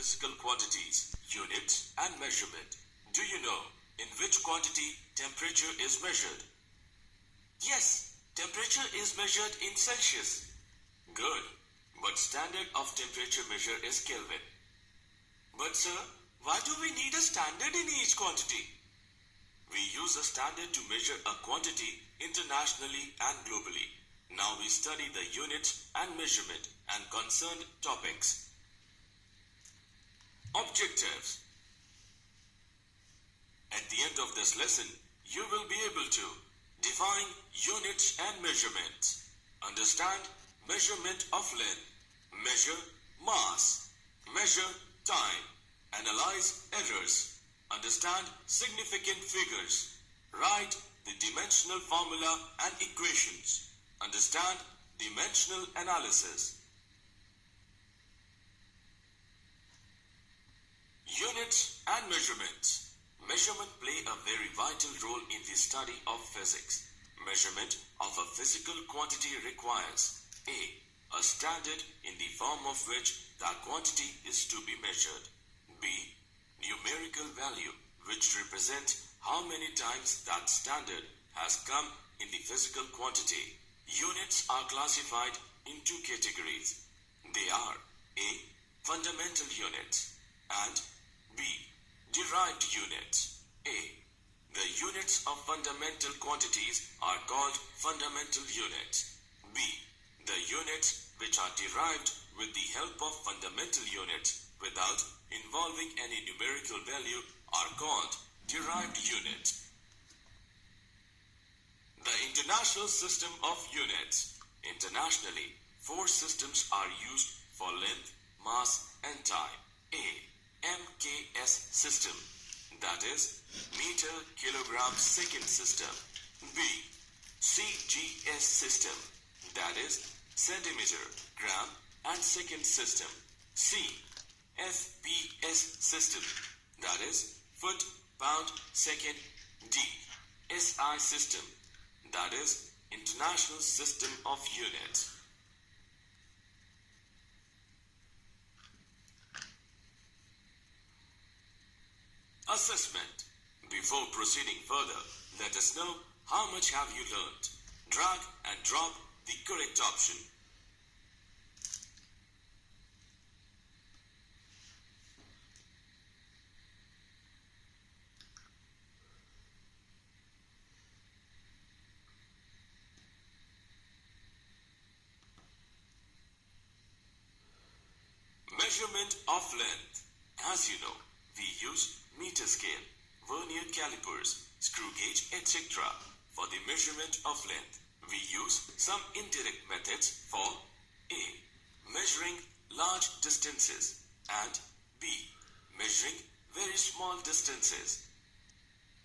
physical quantities, units and measurement. Do you know in which quantity temperature is measured? Yes, temperature is measured in Celsius. Good, but standard of temperature measure is Kelvin. But sir, why do we need a standard in each quantity? We use a standard to measure a quantity internationally and globally. Now we study the units and measurement and concerned topics. Objectives. At the end of this lesson, you will be able to define units and measurements, understand measurement of length, measure mass, measure time, analyze errors, understand significant figures, write the dimensional formula and equations, understand dimensional analysis. Units and measurements. Measurement play a very vital role in the study of physics. Measurement of a physical quantity requires a standard in the form of which that quantity is to be measured. B. Numerical value which represents how many times that standard has come in the physical quantity. Units are classified in two categories. They are A. Fundamental units and B. Derived units. A. The units of fundamental quantities are called fundamental units. B. The units which are derived with the help of fundamental units without involving any numerical value are called derived units. The International System of Units. Internationally, 4 systems are used for length, mass and time. A. MKS system, that is meter kilogram second system. B. CGS system, that is centimeter gram and second system. C. FPS system, that is foot pound second. D. SI system, that is International System of Units. Assessment. Before proceeding further, let us know how much have you learned. Drag and drop the correct option. Measurement of length. As you know, we use meter scale, vernier calipers, screw gauge, etc. for the measurement of length. We use some indirect methods for A. Measuring large distances and B. Measuring very small distances.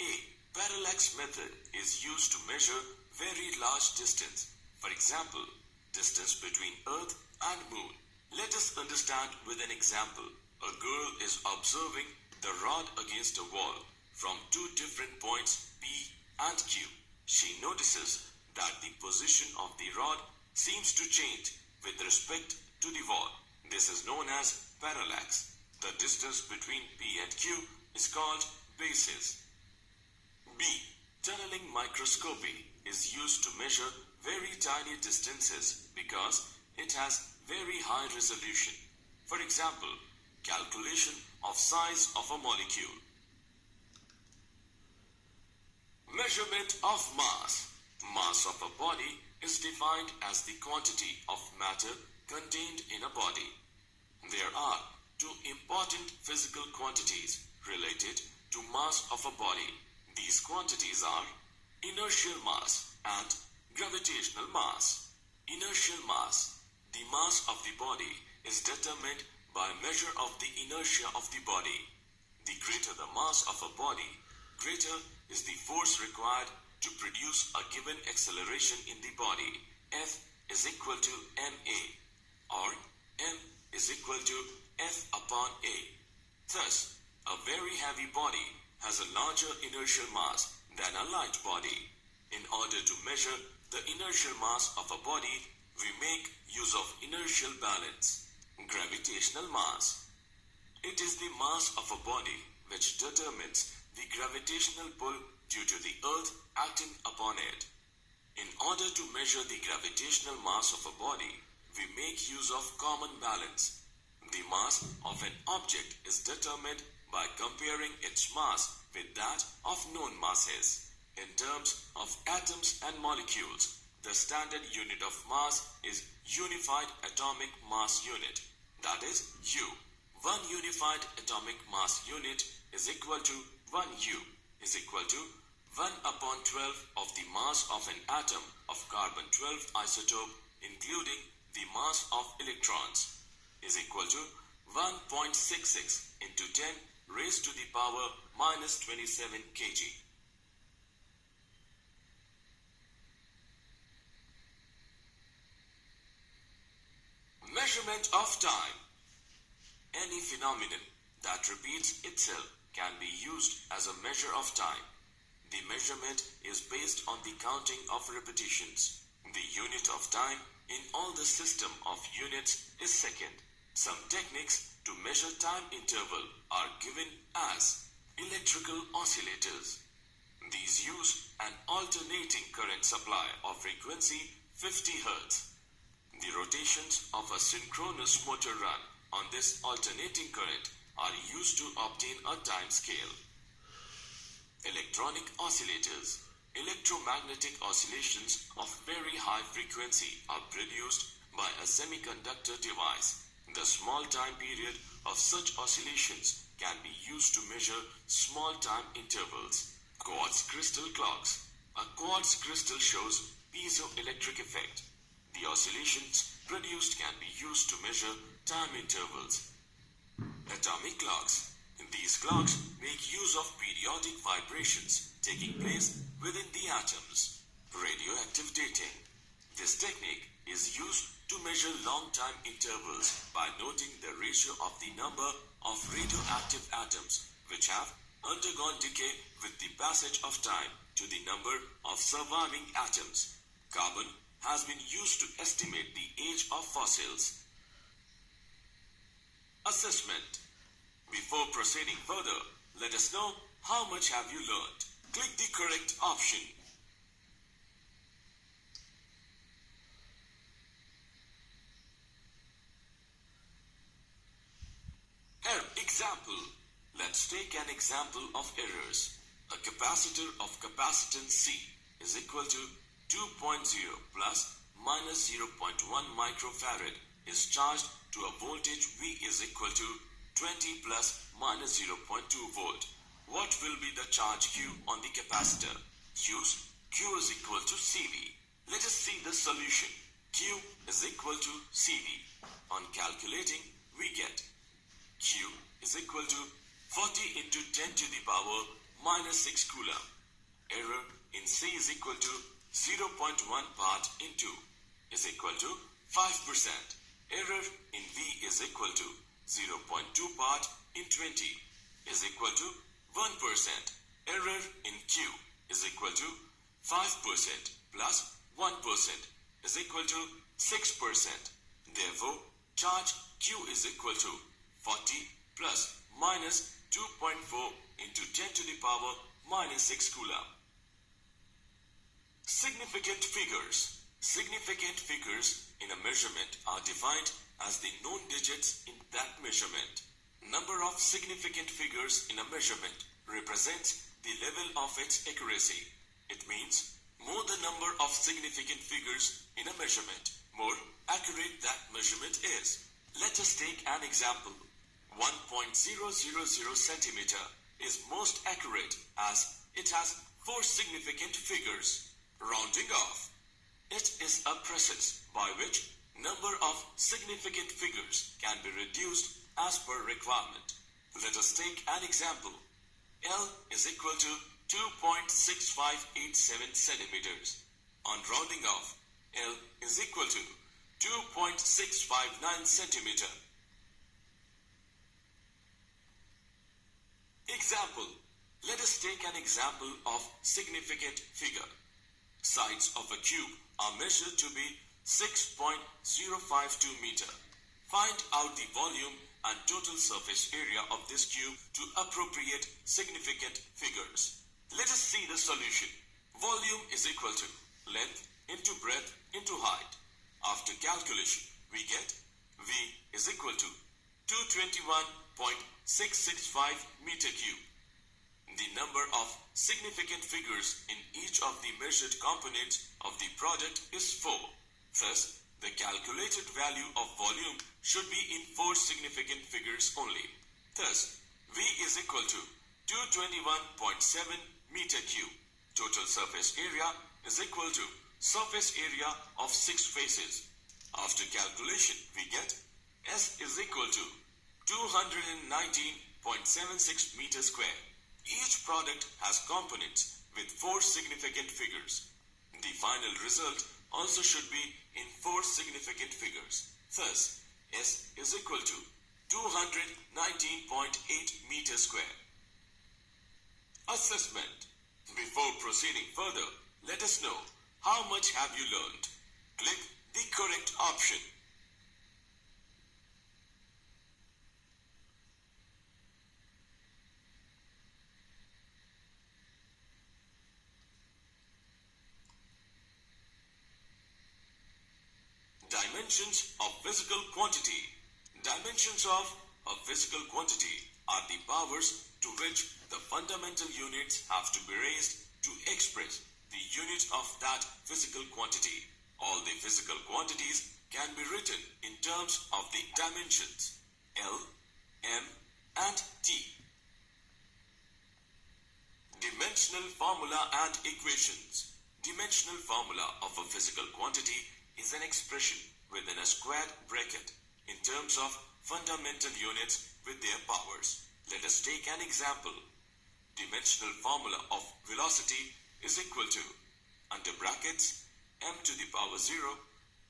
A. Parallax method is used to measure very large distance. For example, distance between Earth and Moon. Let us understand with an example. A girl is observing the rod against a wall from 2 different points P and Q. She notices that the position of the rod seems to change with respect to the wall. This is known as parallax. The distance between P and Q is called basis. B. Tunneling microscopy is used to measure very tiny distances because it has very high resolution. For example, calculation of size of a molecule. Measurement of mass. Mass of a body is defined as the quantity of matter contained in a body. There are 2 important physical quantities related to mass of a body. These quantities are inertial mass and gravitational mass. Inertial mass. The mass of the body is determined by measure of the inertia of the body. The greater the mass of a body, greater is the force required to produce a given acceleration in the body. F is equal to ma, or m is equal to F upon a. Thus, a very heavy body has a larger inertial mass than a light body. In order to measure the inertial mass of a body, we make use of inertial balance, gravitational mass. It is the mass of a body which determines the gravitational pull due to the earth acting upon it. In order to measure the gravitational mass of a body, we make use of common balance. The mass of an object is determined by comparing its mass with that of known masses. In terms of atoms and molecules, the standard unit of mass is Unified Atomic Mass Unit, that is U. One unified atomic mass unit is equal to 1 U is equal to 1 upon 12 of the mass of an atom of carbon-12 isotope, including the mass of electrons, is equal to 1.66 into 10 raised to the power minus 27 kg. Measurement of time. Any phenomenon that repeats itself can be used as a measure of time. The measurement is based on the counting of repetitions. The unit of time in all the system of units is second. Some techniques to measure time interval are given as electrical oscillators. These use an alternating current supply of frequency 50 Hz. The rotations of a synchronous motor run on this alternating current are used to obtain a time scale. Electronic oscillators. Electromagnetic oscillations of very high frequency are produced by a semiconductor device. The small time period of such oscillations can be used to measure small time intervals. Quartz crystal clocks. A quartz crystal shows piezoelectric effect. The oscillations produced can be used to measure time intervals. Atomic clocks. These clocks make use of periodic vibrations taking place within the atoms. Radioactive dating. This technique is used to measure long time intervals by noting the ratio of the number of radioactive atoms which have undergone decay with the passage of time to the number of surviving atoms. Carbon has been used to estimate the age of fossils. Assessment. Before proceeding further, let us know how much have you learned. Click the correct option. Example. Let's take an example of errors. A capacitor of capacitance C is equal to 2.0 plus minus 0.1 microfarad is charged to a voltage V is equal to 20 plus minus 0.2 volt. What will be the charge Q on the capacitor? Use Q is equal to CV. Let us see the solution. Q is equal to CV. On calculating, we get Q is equal to 40 into 10 to the power minus 6 coulomb. Error in C is equal to 0.1 part in 2 is equal to 5%. Error in V is equal to 0.2 part in 20 is equal to 1%. Error in Q is equal to 5% plus 1% is equal to 6%. Therefore, charge Q is equal to 40 plus minus 2.4 into 10 to the power minus 6 coulomb. Significant figures. Significant figures in a measurement are defined as the known digits in that measurement. Number of significant figures in a measurement represents the level of its accuracy. It means more the number of significant figures in a measurement, more accurate that measurement is. Let us take an example. 1.000 centimeter is most accurate as it has 4 significant figures. Rounding off. It is a process by which number of significant figures can be reduced as per requirement. Let us take an example. L is equal to 2.6587 centimeters. On rounding off, L is equal to 2.659 centimeter. Example. Let us take an example of significant figure. Sides of a cube are measured to be 6.052 meter. Find out the volume and total surface area of this cube to appropriate significant figures. Let us see the solution. Volume is equal to length into breadth into height. After calculation, we get V is equal to 221.665 meter cube. The number of significant figures in each of the measured components of the product is 4. Thus, the calculated value of volume should be in 4 significant figures only. Thus, V is equal to 221.7 meter cube. Total surface area is equal to surface area of 6 faces. After calculation, we get S is equal to 219.76 meters square. Each product has components with 4 significant figures. The final result also should be in 4 significant figures. Thus, S is equal to 219.8 meters square. Assessment. Before proceeding further, let us know how much have you learned. Click the correct option. Dimensions of physical quantity. Dimensions of a physical quantity are the powers to which the fundamental units have to be raised to express the unit of that physical quantity. All the physical quantities can be written in terms of the dimensions L, M, and T. Dimensional formula and equations. Dimensional formula of a physical quantity is an expression within a squared bracket in terms of fundamental units with their powers. Let us take an example. Dimensional formula of velocity is equal to, under brackets, m to the power 0,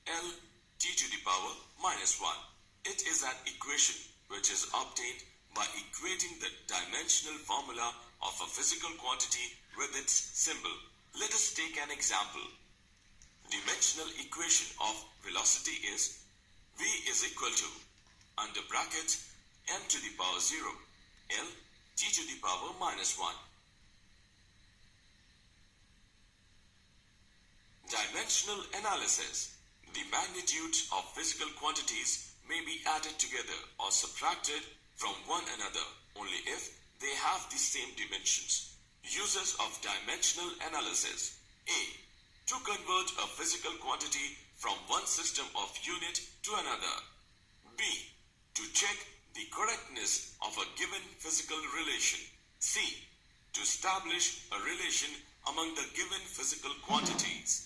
L t to the power minus 1. It is an equation which is obtained by equating the dimensional formula of a physical quantity with its symbol. Let us take an example. Dimensional equation of velocity is V is equal to, under brackets, m to the power 0, L t to the power minus 1. Dimensional analysis. The magnitudes of physical quantities may be added together or subtracted from one another only if they have the same dimensions. Uses of dimensional analysis. A. To convert a physical quantity from one system of unit to another. B. To check the correctness of a given physical relation. C. To establish a relation among the given physical quantities.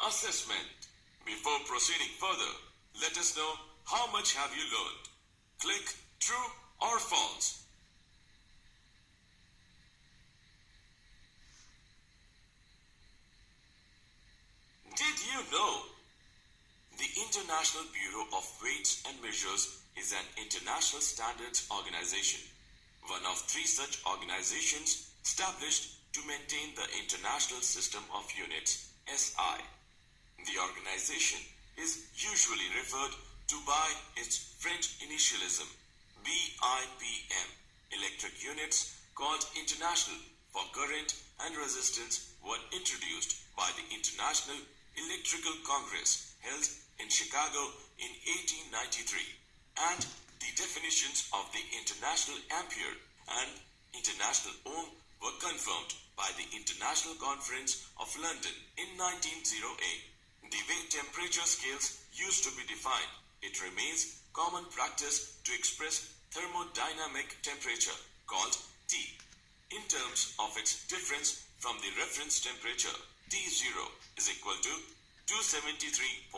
Assessment. Before proceeding further, let us know how much have you learned. Click true or false. Did you know? The International Bureau of Weights and Measures is an international standards organization, one of 3 such organizations established to maintain the International System of Units, SI. The organization is usually referred to by its French initialism, BIPM. Electric units called international for current and resistance were introduced by the International Electrical Congress held in Chicago in 1893, and the definitions of the International Ampere and International Ohm were confirmed by the International Conference of London in 1908. The way temperature scales used to be defined, it remains common practice to express thermodynamic temperature, called T, in terms of its difference from the reference temperature. T0 is equal to 273.15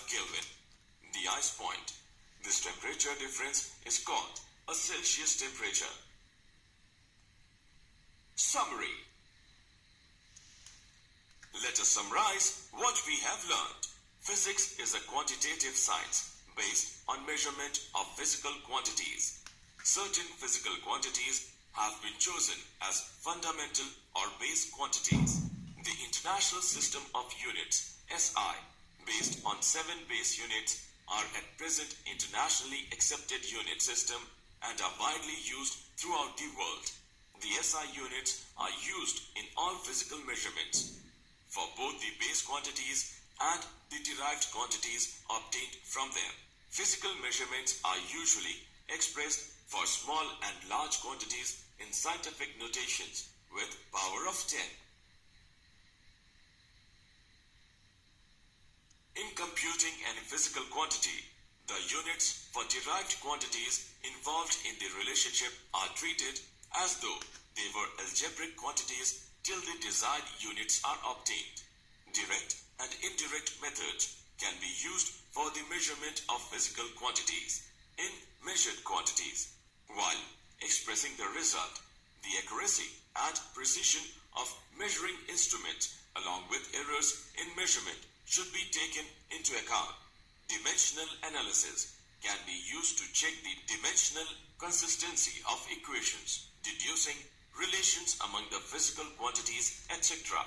Kelvin, the ice point. This temperature difference is called a Celsius temperature. Summary. Let us summarize what we have learned. Physics is a quantitative science based on measurement of physical quantities. Certain physical quantities have been chosen as fundamental or base quantities. The International System of Units, SI, based on 7 base units are at present internationally accepted unit system and are widely used throughout the world. The SI units are used in all physical measurements for both the base quantities and the derived quantities obtained from them. Physical measurements are usually expressed for small and large quantities in scientific notations with power of 10. In computing any physical quantity, the units for derived quantities involved in the relationship are treated as though they were algebraic quantities till the desired units are obtained. Direct and indirect methods can be used for the measurement of physical quantities in measured quantities. While expressing the result, the accuracy and precision of measuring instruments along with errors in measurement should be taken into account. Dimensional analysis can be used to check the dimensional consistency of equations, deducing relations among the physical quantities, etc.